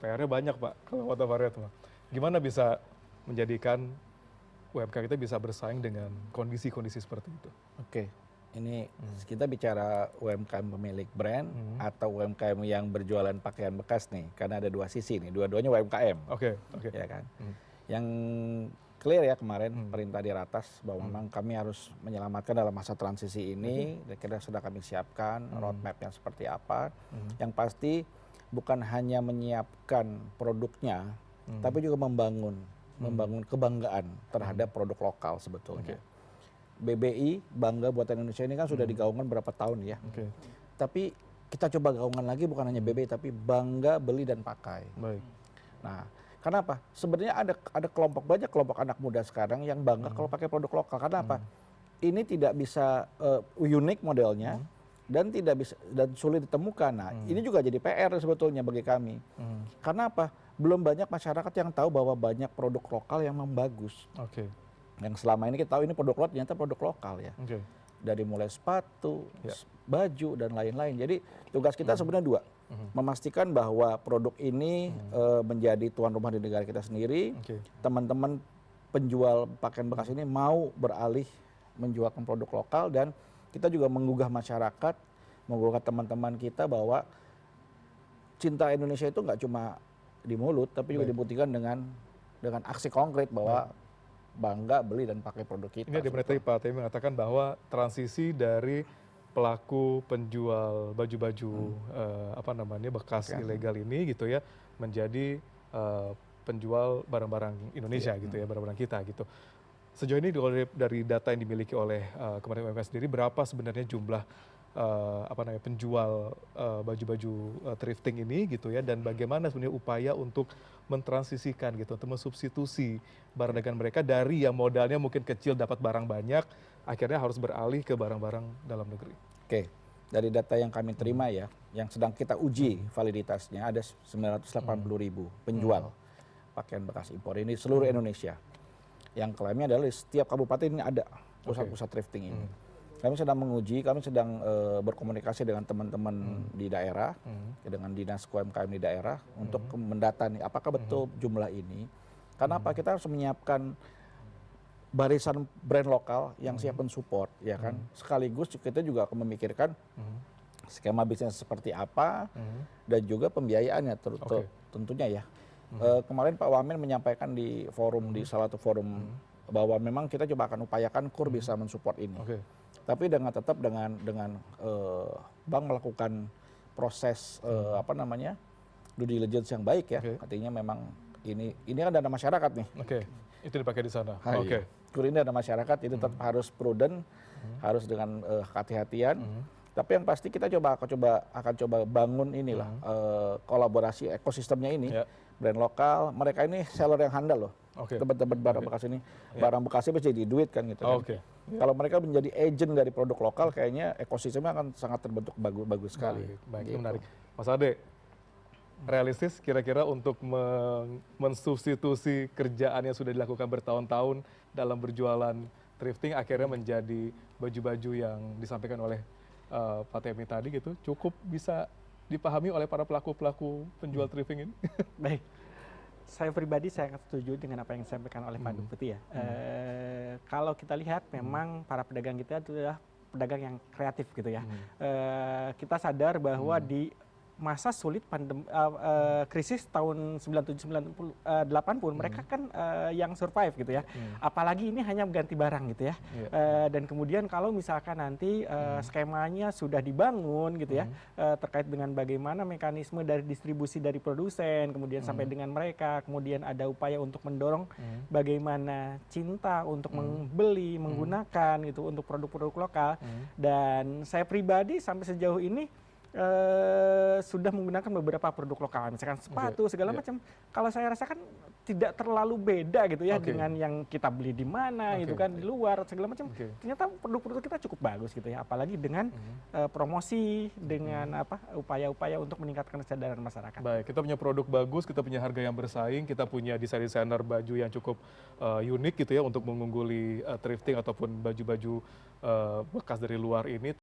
PR-nya banyak Pak, kalau Kota Vario Pak. Gimana bisa menjadikan UMKM kita bisa bersaing dengan kondisi-kondisi seperti itu? Oke, ini kita bicara UMKM pemilik brand atau UMKM yang berjualan pakaian bekas nih, karena ada dua sisi nih, dua-duanya UMKM, Oke, oke. ya kan. Yang clear ya kemarin perintah di ratas bahwa memang kami harus menyelamatkan dalam masa transisi ini, dan kita sudah kami siapkan roadmap-nya seperti apa. Yang pasti bukan hanya menyiapkan produknya, tapi juga membangun kebanggaan terhadap produk lokal sebetulnya. BBI, Bangga Buatan Indonesia ini kan sudah digaungkan berapa tahun ya. Tapi kita coba gaungkan lagi bukan hanya BBI, tapi bangga beli dan pakai. Baik. Nah, kenapa? Sebenarnya ada banyak kelompok anak muda sekarang yang bangga kalau pakai produk lokal. Karena apa? Ini tidak bisa unik modelnya dan tidak bisa dan sulit ditemukan. Nah, ini juga jadi PR sebetulnya bagi kami. Karena apa? Belum banyak masyarakat yang tahu bahwa banyak produk lokal yang memang bagus. Oke. Yang selama ini kita tahu ini produk lokal, ternyata produk lokal ya. Oke. Dari mulai sepatu, baju dan lain-lain. Jadi tugas kita sebenarnya dua. Memastikan bahwa produk ini menjadi tuan rumah di negara kita sendiri. Teman-teman penjual pakaian bekas ini mau beralih menjualkan produk lokal, dan kita juga menggugah masyarakat, menggugah teman-teman kita bahwa cinta Indonesia itu nggak cuma di mulut, tapi juga dibuktikan dengan aksi konkret bahwa bangga beli dan pakai produk kita. Ini ada berita Pak Temi mengatakan bahwa transisi dari pelaku penjual baju-baju bekas ilegal ini gitu ya, menjadi penjual barang-barang Indonesia gitu ya, barang-barang kita gitu. Sejauh ini dari data yang dimiliki oleh Kementerian UMKM sendiri, berapa sebenarnya jumlah penjual baju-baju thrifting ini gitu ya, dan bagaimana sebenarnya upaya untuk mentransisikan gitu, untuk mensubstitusi barang dagangan mereka dari yang modalnya mungkin kecil dapat barang banyak, akhirnya harus beralih ke barang-barang dalam negeri. Oke, dari data yang kami terima ya, yang sedang kita uji validitasnya, ada 980.000 penjual pakaian bekas impor ini seluruh Indonesia. Yang klaimnya adalah di setiap kabupaten ini ada pusat-pusat thrifting ini. Kami sedang menguji, kami sedang berkomunikasi dengan teman-teman di daerah, dengan dinas UMKM di daerah untuk mendata nih apakah betul jumlah ini. Karena apa? Kita harus menyiapkan barisan brand lokal yang siap mensupport, ya kan. Sekaligus kita juga akan memikirkan skema bisnis seperti apa dan juga pembiayaannya tentunya ya. Kemarin Pak Wamen menyampaikan di forum, di salah satu forum, bahwa memang kita coba akan upayakan KUR bisa mensupport ini. Tapi tetap dengan bank melakukan proses due diligence yang baik ya. Artinya memang ini kan dana masyarakat nih. Itu dipakai di sana. KUR ini dana masyarakat, itu tetap harus prudent, harus dengan hati-hatian. Tapi yang pasti kita akan coba bangun inilah kolaborasi ekosistemnya ini. Brand lokal, mereka ini seller yang handal loh. Tempat-tempat barang bekas ini, barang bekasnya bisa jadi duit kan gitu. Kalau mereka menjadi agent dari produk lokal, kayaknya ekosistemnya akan sangat terbentuk bagus sekali. Baik, itu menarik. Mas Ade, realistis kira-kira untuk mensubstitusi kerjaan yang sudah dilakukan bertahun-tahun dalam berjualan thrifting akhirnya menjadi baju-baju yang disampaikan oleh Pak Temi tadi gitu, cukup bisa dipahami oleh para pelaku-pelaku penjual thrifting ini? Baik, saya pribadi saya setuju dengan apa yang disampaikan oleh Pak Deputi ya. Kalau kita lihat memang para pedagang kita adalah pedagang yang kreatif gitu ya. Kita sadar bahwa di masa sulit krisis tahun 97-80 mereka kan yang survive gitu ya. Apalagi ini hanya mengganti barang gitu ya. Dan kemudian kalau misalkan nanti skemanya sudah dibangun gitu ya, terkait dengan bagaimana mekanisme dari distribusi dari produsen kemudian sampai dengan mereka, kemudian ada upaya untuk mendorong bagaimana cinta untuk membeli, menggunakan gitu untuk produk-produk lokal. Dan saya pribadi sampai sejauh ini sudah menggunakan beberapa produk lokal, misalkan sepatu segala macam. Kalau saya rasakan tidak terlalu beda gitu ya dengan yang kita beli di mana itu kan di luar segala macam. Ternyata produk-produk kita cukup bagus gitu ya, apalagi dengan promosi, dengan upaya-upaya untuk meningkatkan kesadaran masyarakat. Baik, kita punya produk bagus, kita punya harga yang bersaing, kita punya desainer baju yang cukup unik gitu ya untuk mengungguli thrifting ataupun baju-baju bekas dari luar ini.